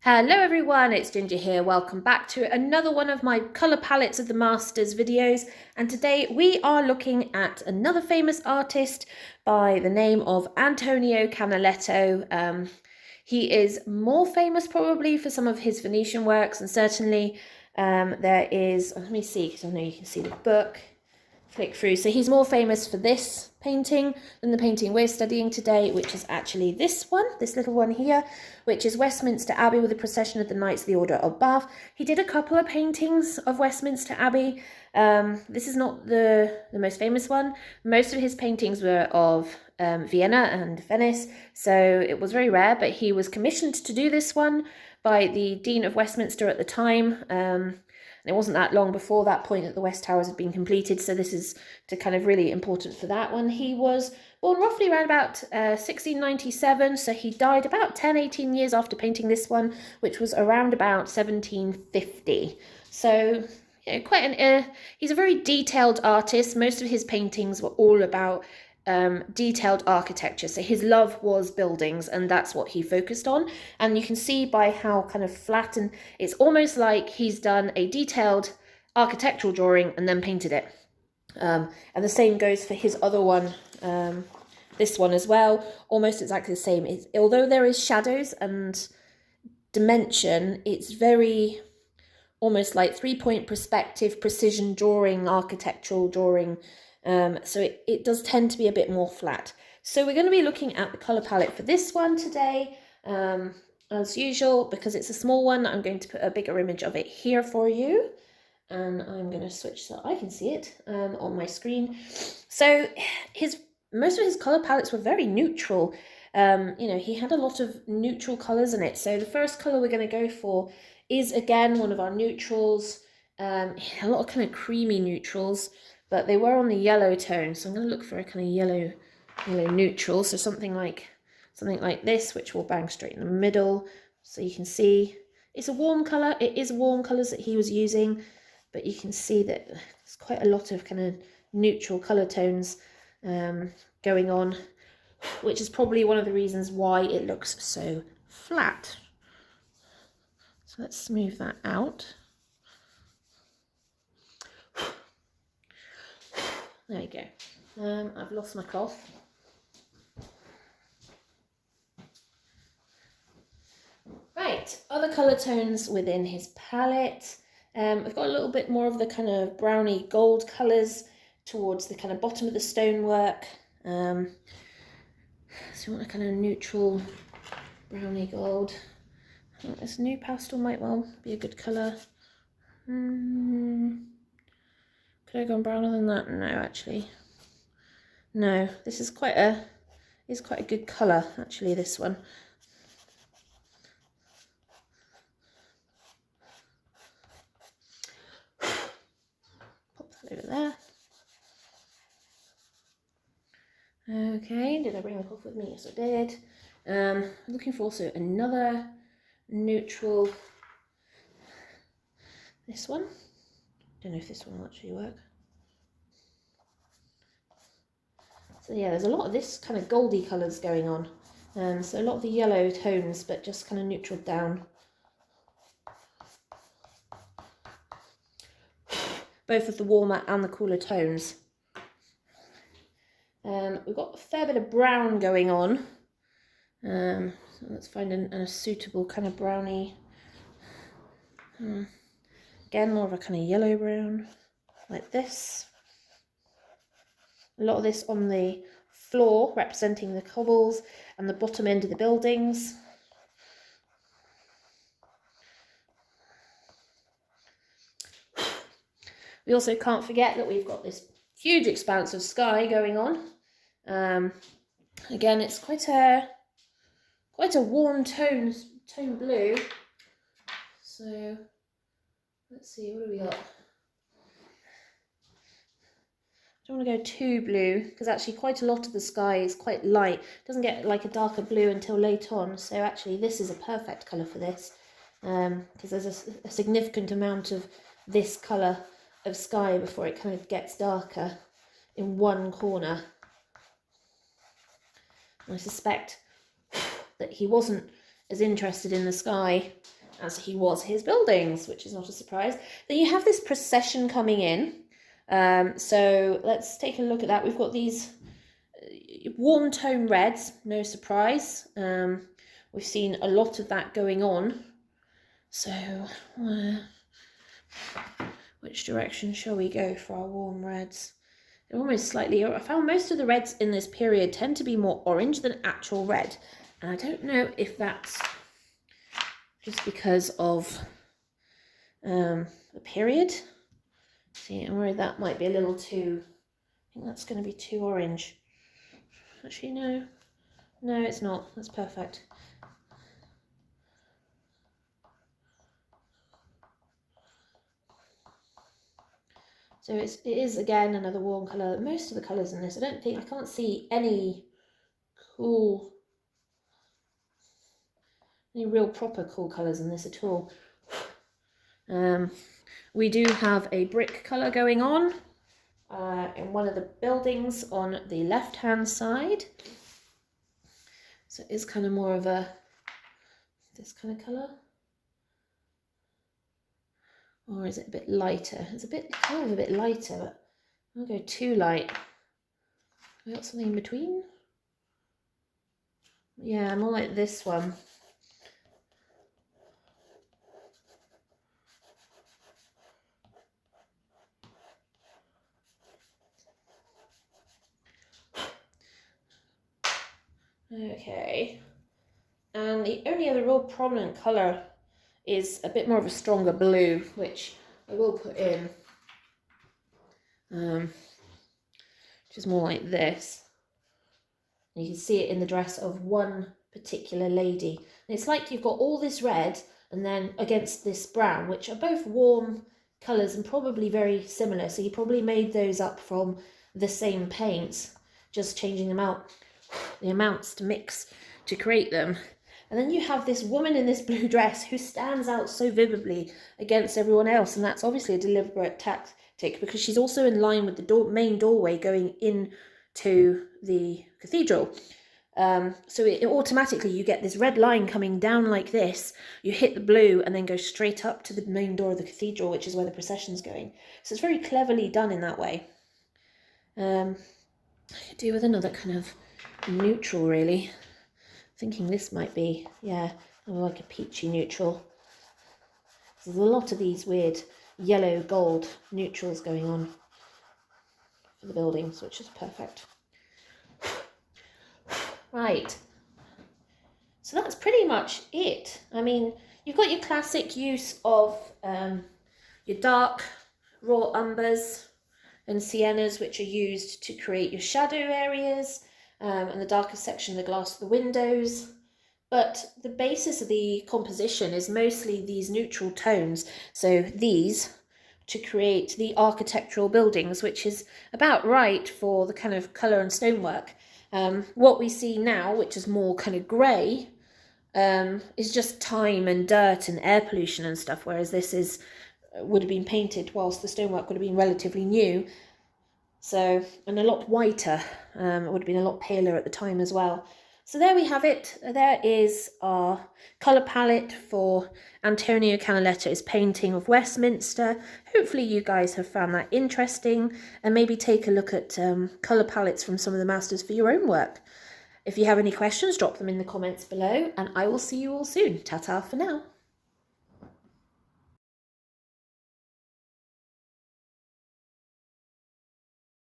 Hello everyone, it's Ginger here. Welcome back to another one of my colour palettes of the Masters videos. And today we are looking at another famous artist by the name of Antonio Canaletto. He is more famous probably for some of his Venetian works, and certainly there is, let me see, because I know you can see the book. Flick through. So he's more famous for this painting than the painting we're studying today, which is actually this one, this little one here, which is Westminster Abbey with the Procession of the Knights of the Order of Bath. He did a couple of paintings of Westminster Abbey. This is not the most famous one. Most of his paintings were of Vienna and Venice, so it was very rare, but he was commissioned to do this one by the Dean of Westminster at the time. And it wasn't that long before that point that the West Towers had been completed, so this is kind of really important for that one. He was born roughly around about 1697, so he died about 18 years after painting this one, which was around about 1750. So he's a very detailed artist. Most of his paintings were all about detailed architecture, so his love was buildings, and that's what he focused on. And you can see by how kind of flat, and it's almost like he's done a detailed architectural drawing and then painted it. And the same goes for his other one, this one as well, almost exactly the same. Although there is shadows and dimension, it's very almost like 3-point perspective, precision drawing, architectural drawing. So it does tend to be a bit more flat. So we're going to be looking at the colour palette for this one today. As usual, because it's a small one, I'm going to put a bigger image of it here for you. And I'm going to switch so I can see it on my screen. So most of his colour palettes were very neutral. He had a lot of neutral colours in it. So the first colour we're going to go for is, again, one of our neutrals. A lot of kind of creamy neutrals, but they were on the yellow tone, so I'm going to look for a kind of yellow neutral. So something like this, which will bang straight in the middle. So you can see it's a warm colour. It is warm colours that he was using, but you can see that there's quite a lot of kind of neutral colour tones going on, which is probably one of the reasons why it looks so flat. So let's smooth that out. There we go. I've lost my cloth. Right, other colour tones within his palette. I've got a little bit more of the kind of browny gold colours towards the kind of bottom of the stonework. So you want a kind of neutral browny gold. I think this new pastel might well be a good colour. Could I have gone browner than that? No, actually. No, this is quite a good colour, actually, this one. Pop that over there. Okay, did I bring the cloth with me? Yes, I did. I'm looking for also another neutral. This one. Don't know if this one will actually work. So yeah, there's a lot of this kind of goldy colours going on. So a lot of the yellow tones, but just kind of neutral down. Both of the warmer and the cooler tones. We've got a fair bit of brown going on. So let's find a suitable kind of brownie. Again, more of a kind of yellow brown, like this. A lot of this on the floor, representing the cobbles and the bottom end of the buildings. We also can't forget that we've got this huge expanse of sky going on. Again, it's quite a warm tone blue. So let's see, what do we got? I don't want to go too blue, because actually quite a lot of the sky is quite light. It doesn't get like a darker blue until late on. So actually this is a perfect colour for this, because there's a significant amount of this colour of sky before it kind of gets darker in one corner. And I suspect that he wasn't as interested in the sky as he was his buildings, which is not a surprise. Then you have this procession coming in. So let's take a look at that. We've got these warm tone reds, no surprise. We've seen a lot of that going on. So which direction shall we go for our warm reds? They're almost slightly, I found most of the reds in this period tend to be more orange than actual red. And I don't know if that's just because of the period. See, I'm worried that might be a little too, I think that's going to be too orange. Actually, no, it's not. That's perfect. So it is again another warm colour. Most of the colours in this, I can't see any real proper cool colours in this at all. We do have a brick colour going on in one of the buildings on the left hand side. So it is kind of more of this kind of colour. Or is it a bit lighter? It's kind of a bit lighter, but I won't go too light. We got something in between? Yeah, more like this one. Okay. And the only other real prominent colour is a bit more of a stronger blue, which I will put in, which is more like this. And you can see it in the dress of one particular lady. And it's like you've got all this red and then against this brown, which are both warm colours and probably very similar. So he probably made those up from the same paints, just changing them out, the amounts to mix to create them. And then you have this woman in this blue dress who stands out so vividly against everyone else. And that's obviously a deliberate tactic because she's also in line with the main doorway going into the cathedral. So it automatically, you get this red line coming down like this. You hit the blue and then go straight up to the main door of the cathedral, which is where the procession's going. So it's very cleverly done in that way. I could do with another kind of neutral, really. Thinking this might be, yeah, like a peachy neutral. There's a lot of these weird yellow gold neutrals going on for the buildings, which is perfect. Right, so that's pretty much it. I mean, you've got your classic use of your dark raw umbers and siennas, which are used to create your shadow areas, and the darker section of the glass of the windows. But the basis of the composition is mostly these neutral tones. So these to create the architectural buildings, which is about right for the kind of colour and stonework. What we see now, which is more kind of grey, is just time and dirt and air pollution and stuff, whereas this would have been painted whilst the stonework would have been relatively new. So, and a lot whiter. It would have been a lot paler at the time as well. So there we have it. There is our colour palette for Antonio Canaletto's painting of Westminster. Hopefully you guys have found that interesting and maybe take a look at colour palettes from some of the masters for your own work. If you have any questions, drop them in the comments below and I will see you all soon. Ta-ta for now.